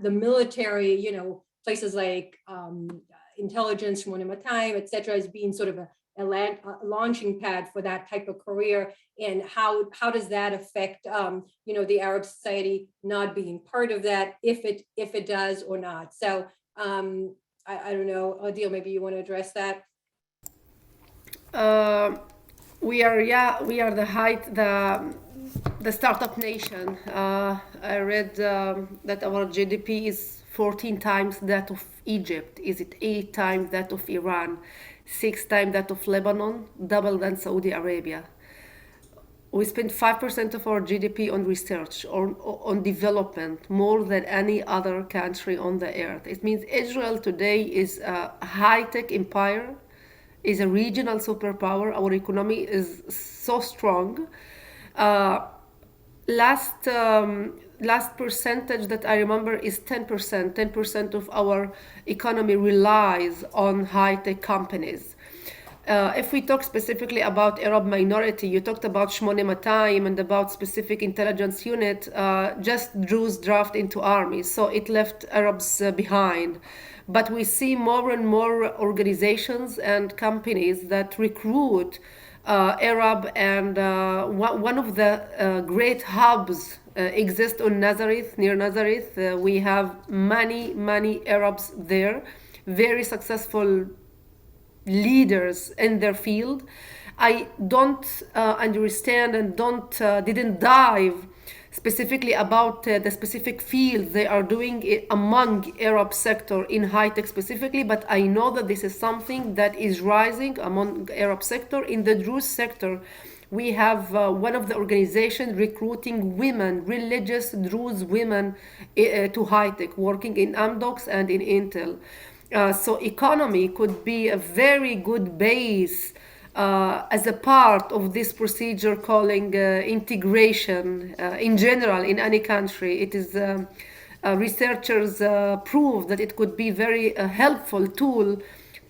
the military, places like intelligence, Shmona Matayim, et cetera, as being sort of a launching pad for that type of career, and how does that affect the Arab society not being part of that, if it does or not? So I don't know, Adil, maybe you want to address that. We are the startup nation. I read that our GDP is 14 times that of Egypt. Is it 8 times that of Iran, 6 times that of Lebanon, double than Saudi Arabia? We spend 5% of our GDP on research, or on development, more than any other country on the earth. It means Israel today is a high-tech empire, is a regional superpower. Our economy is so strong. Last percentage that I remember is 10%. 10% of our economy relies on high-tech companies. If we talk specifically about Arab minority, you talked about Shmone Matayim and about specific intelligence unit, just Druze draft into armies, so it left Arabs behind. But we see more and more organizations and companies that recruit Arab, and one of the great hubs exists on Nazareth, near Nazareth. We have many Arabs there, very successful leaders in their field. I don't understand and didn't dive specifically about the specific field they are doing among Arab sector in high tech specifically, but I know that this is something that is rising among Arab sector. In the Druze sector, we have one of the organizations recruiting women, religious Druze women, to high tech, working in Amdocs and in Intel. So economy could be a very good base as a part of this procedure calling integration in general in any country. It is researchers prove that it could be very helpful tool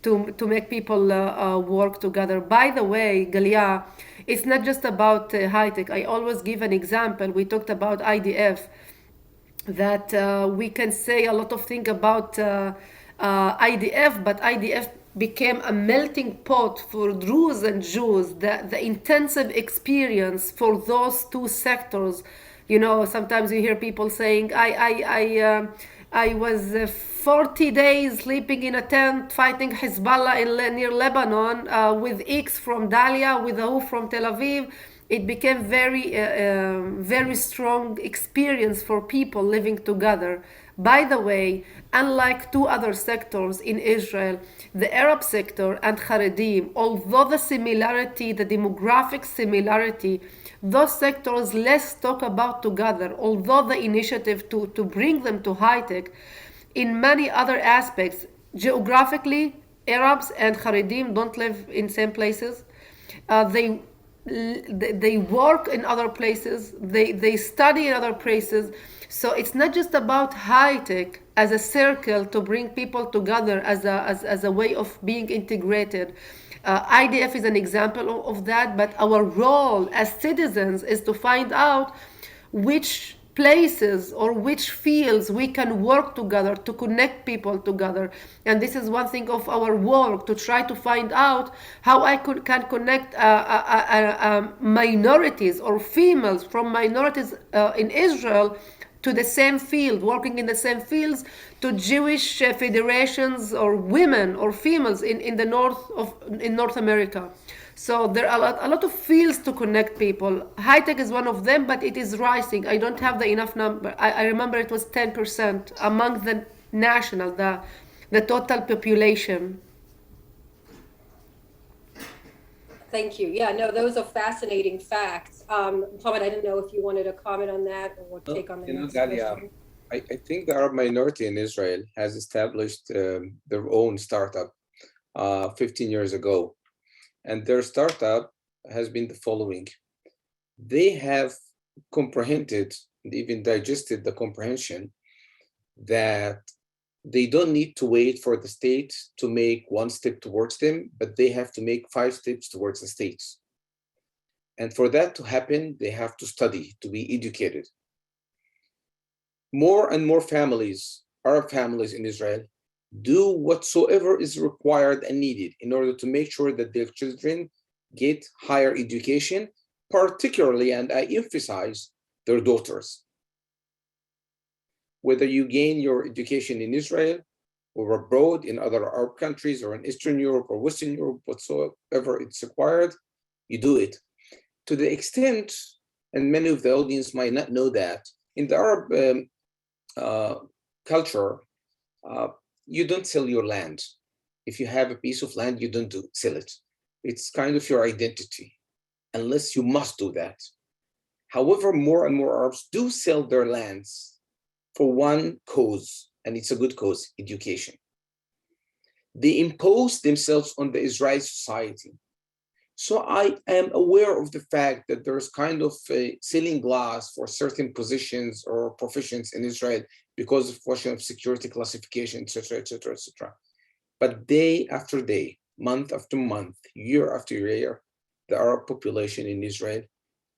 to make people work together. By the way, Galia, it's not just about high tech. I always give an example. We talked about IDF, that we can say a lot of things about IDF, but IDF became a melting pot for Druze and Jews. The intensive experience for those two sectors, sometimes you hear people saying, I was 40 days sleeping in a tent fighting Hezbollah near Lebanon with X from Galia, with O from Tel Aviv. It became very strong experience for people living together. By the way, unlike two other sectors in Israel, the Arab sector and Haredim, although the demographic similarity, those sectors less talk about together, although the initiative to bring them to high-tech, in many other aspects, geographically, Arabs and Haredim don't live in same places. They work in other places, they study in other places. So it's not just about high-tech as a circle to bring people together as a way of being integrated. IDF is an example of that, but our role as citizens is to find out which places or which fields we can work together to connect people together. And this is one thing of our work, to try to find out how can connect minorities or females from minorities in Israel to the same field, working in the same fields, to Jewish federations or women or females in North America. So there are a lot of fields to connect people. High tech is one of them, but it is rising. I don't have the enough number. I remember it was 10% among the national, the total population. Thank you. Yeah, no, those are fascinating facts. Mohammed, I didn't know if you wanted to comment on that or take on the next Galia, question. I think the Arab minority in Israel has established their own startup 15 years ago. And their startup has been the following. They have comprehended and even digested the comprehension that they don't need to wait for the state to make one step towards them, but they have to make 5 steps towards the states. And for that to happen, they have to study, to be educated. More and more families, Arab families in Israel, do whatsoever is required and needed in order to make sure that their children get higher education, particularly, and I emphasize, their daughters. Whether you gain your education in Israel or abroad in other Arab countries or in Eastern Europe or Western Europe, whatsoever it's required, you do it. To the extent, and many of the audience might not know that, in the Arab culture, you don't sell your land. If you have a piece of land, you don't sell it. It's kind of your identity, unless you must do that. However, more and more Arabs do sell their lands for one cause, and it's a good cause: education. They impose themselves on the Israeli society. So I am aware of the fact that there's kind of a ceiling glass for certain positions or professions in Israel because of question of security classification, etc., etc., etc. But day after day, month after month, year after year, the Arab population in Israel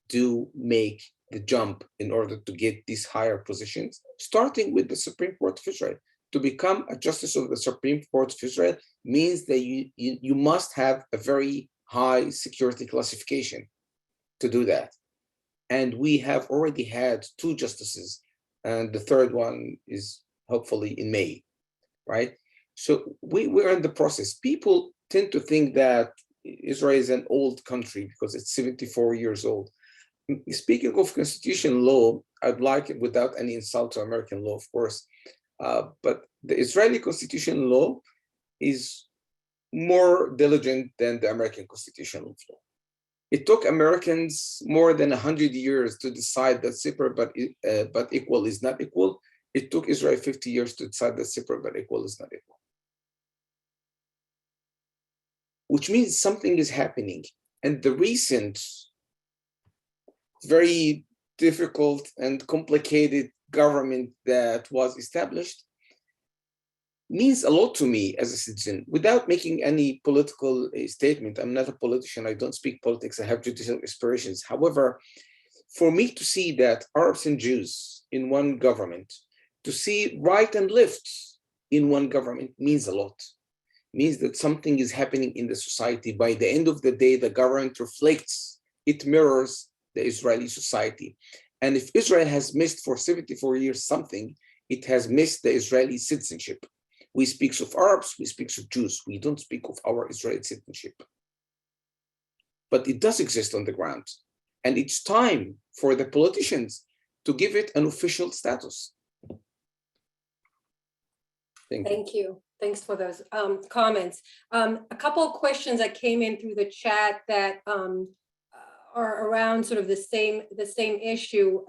do make the jump in order to get these higher positions, starting with the Supreme Court of Israel. To become a justice of the Supreme Court of Israel means that you must have a very high security classification to do that. And we have already had 2 justices, and the 3rd one is hopefully in May, right? So we're in the process. People tend to think that Israel is an old country because it's 74 years old. Speaking of constitutional law, I'd like, without any insult to American law, of course, but the Israeli constitutional law is more diligent than the American constitutional law. It took Americans more than 100 years to decide that separate but equal is not equal. It took Israel 50 years to decide that separate but equal is not equal. Which means something is happening. And the recent, very difficult and complicated government that was established means a lot to me as a citizen, without making any political statement. I'm not a politician, I don't speak politics, I have judicial aspirations. However, for me to see that Arabs and Jews in one government, to see right and left in one government means a lot. Means that something is happening in the society. By the end of the day, the government reflects, it mirrors the Israeli society. And if Israel has missed for 74 years something, it has missed the Israeli citizenship. We speak of Arabs, we speak of Jews, we don't speak of our Israeli citizenship. But it does exist on the ground. And it's time for the politicians to give it an official status. Thank you. Thanks for those comments. A couple of questions that came in through the chat that are around sort of the same issue.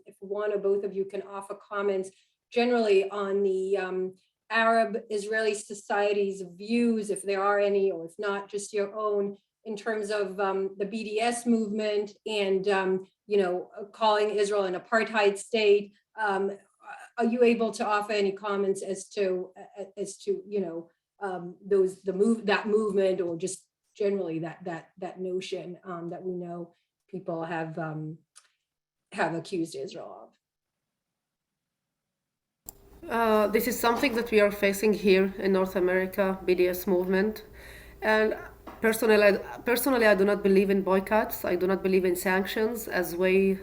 If one or both of you can offer comments generally on the Arab-Israeli society's views, if there are any, or if not, just your own, in terms of the BDS movement and calling Israel an apartheid state. Are you able to offer any comments as to that movement, or just generally that notion that we know people have accused Israel of? This is something that we are facing here in North America, BDS movement. And personally, I do not believe in boycotts. I do not believe in sanctions as a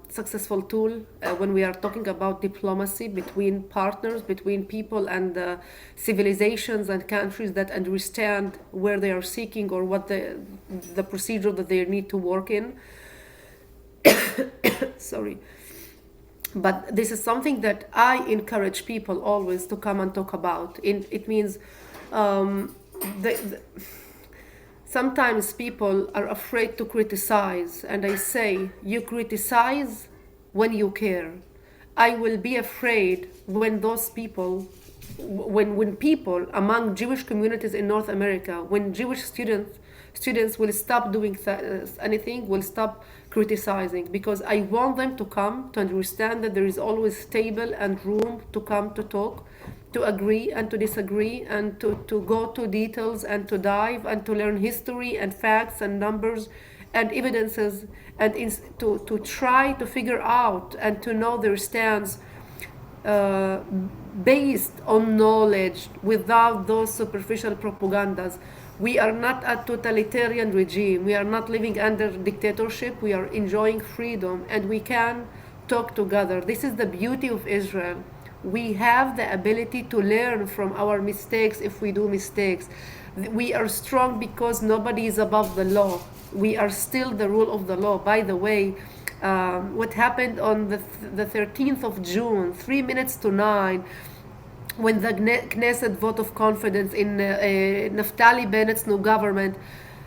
successful tool when we are talking about diplomacy between partners, between people and civilizations and countries that understand where they are seeking or what the procedure that they need to work in. Sorry. But this is something that I encourage people always to come and talk about. It means sometimes people are afraid to criticize, and I say, you criticize when you care. I will be afraid when those people, when people among Jewish communities in North America, when Jewish students will stop doing anything, will stop criticizing, because I want them to come to understand that there is always table and room to come to talk, to agree and to disagree, and to go to details and to dive and to learn history and facts and numbers and evidences, and to try to figure out and to know their stance uh, based on knowledge without those superficial propagandas. We are not a totalitarian regime. We are not living under dictatorship. We are enjoying freedom, and we can talk together. This is the beauty of Israel. We have the ability to learn from our mistakes if we do mistakes. We are strong because nobody is above the law. We are still the rule of the law. By the way, what happened on the 13th of June, 3 minutes to 9, when the Knesset vote of confidence in Naftali Bennett's new government,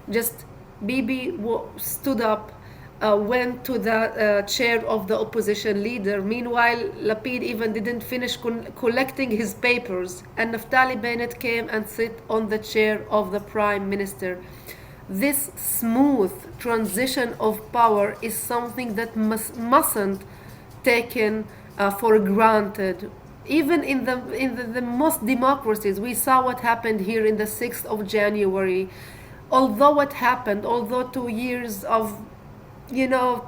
just Bibi stood up, went to the chair of the opposition leader. Meanwhile, Lapid even didn't finish collecting his papers, and Naftali Bennett came and sit on the chair of the prime minister. This smooth transition of power is something that mustn't taken for granted. Even in the most democracies, we saw what happened here in the 6th of January. Although 2 years of,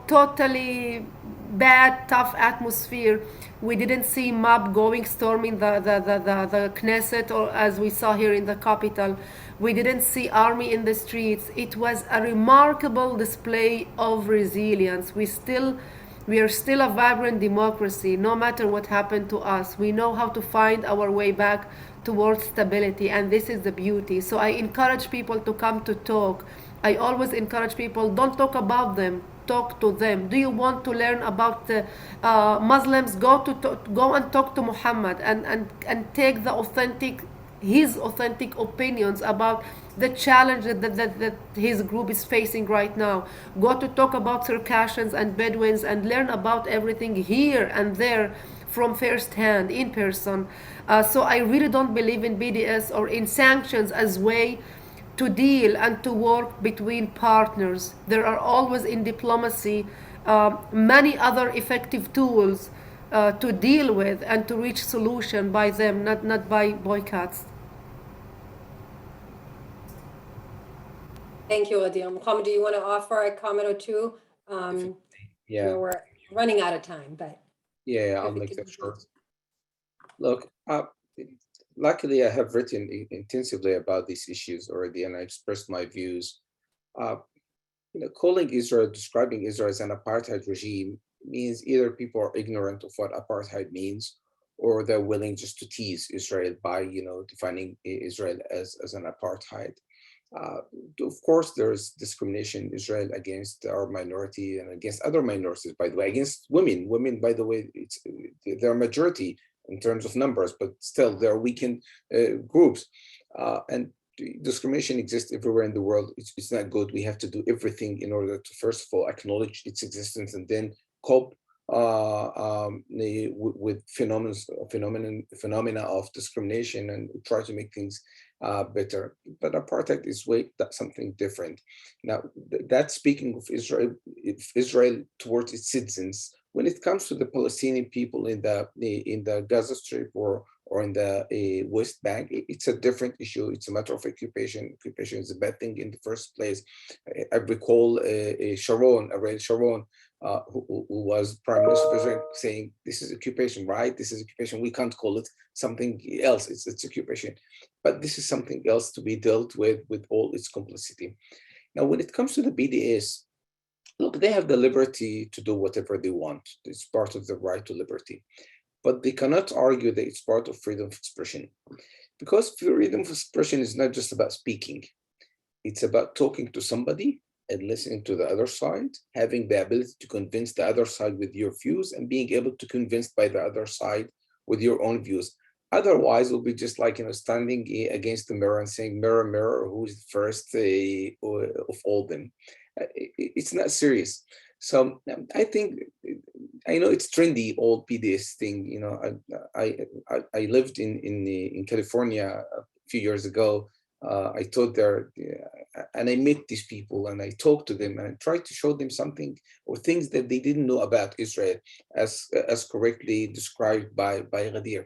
totally bad, tough atmosphere, we didn't see mob storming the Knesset, or as we saw here in the capital. We didn't see army in the streets. It was a remarkable display of resilience. We are still a vibrant democracy, no matter what happened to us. We know how to find our way back towards stability, and this is the beauty. So I encourage people to come to talk. I always encourage people, don't talk about them, talk to them. Do you want to learn about the Muslims? Go and talk to Muhammad and take his authentic opinions about the challenge that his group is facing right now. Go to talk about Circassians and Bedouins and learn about everything here and there from first hand, in person. So I really don't believe in BDS or in sanctions as way to deal and to work between partners. There are always in diplomacy many other effective tools to deal with and to reach solution by them, not by boycotts. Thank you, Gadeer. Mohammed, do you want to offer a comment or two? Yeah. We're running out of time, but. Yeah, I'll make that short. Look, luckily I have written intensively about these issues already, and I expressed my views. Calling Israel, describing Israel as an apartheid regime means either people are ignorant of what apartheid means, or they're willing just to tease Israel by, defining Israel as an apartheid. Of course, there is discrimination in Israel against our minority and against other minorities, by the way, against women. Women, by the way, they're a majority in terms of numbers, but still they're weakened groups. And discrimination exists everywhere in the world. It's not good. We have to do everything in order to, first of all, acknowledge its existence and then cope with phenomena of discrimination and try to make things better. But apartheid is something different. Now, that's speaking of Israel towards its citizens. When it comes to the Palestinian people in the Gaza Strip or in the West Bank, it's a different issue. It's a matter of occupation. Occupation is a bad thing in the first place. I recall Ariel Sharon, who was Prime Minister of Israel, saying, this is occupation, right? This is occupation. We can't call it something else. It's occupation. But this is something else to be dealt with all its complicity. Now, when it comes to the BDS, look, they have the liberty to do whatever they want. It's part of the right to liberty. But they cannot argue that it's part of freedom of expression. Because freedom of expression is not just about speaking. It's about talking to somebody and listening to the other side, having the ability to convince the other side with your views and being able to convince by the other side with your own views. Otherwise, it'll be just like, standing against the mirror and saying, mirror, mirror, who's the first of all them. It's not serious. So I think, I know it's trendy, old PDS thing. I lived in California a few years ago. I taught there, and I met these people and I talked to them and I tried to show them something or things that they didn't know about Israel as correctly described by Gadeer.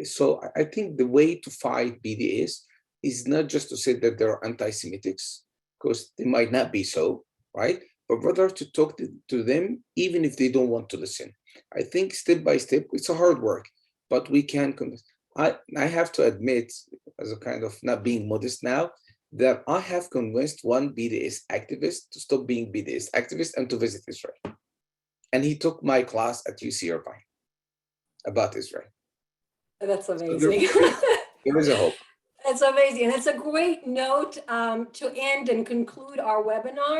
So I think the way to fight BDS is not just to say that they're anti-Semitics, because they might not be so, right? But rather to talk to them, even if they don't want to listen. I think step by step, it's a hard work, but we can convince. I have to admit, as a kind of not being modest now, that I have convinced one BDS activist to stop being BDS activist and to visit Israel. And he took my class at UCRC about Israel. That's So amazing. there is a hope. That's amazing. And it's a great note to end and conclude our webinar.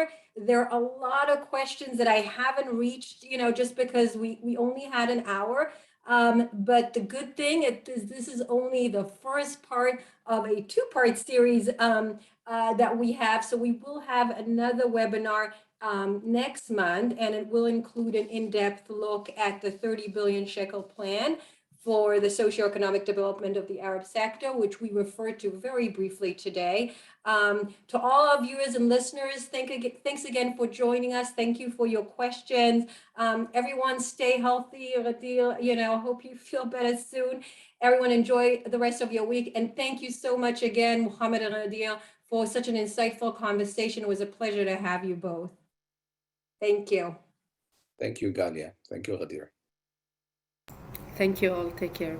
There are a lot of questions that I haven't reached, just because we only had an hour. But the good thing is this is only the first part of a two-part series that we have. So we will have another webinar next month, and it will include an in-depth look at the 30 billion shekel plan for the socio-economic development of the Arab sector, which we referred to very briefly today. To all our viewers and listeners, thanks again for joining us. Thank you for your questions. Everyone stay healthy. Gadeer, hope you feel better soon. Everyone enjoy the rest of your week. And thank you so much again, Mohammed and Gadeer, for such an insightful conversation. It was a pleasure to have you both. Thank you. Thank you, Galia. Thank you, Gadeer. Thank you all. Take care.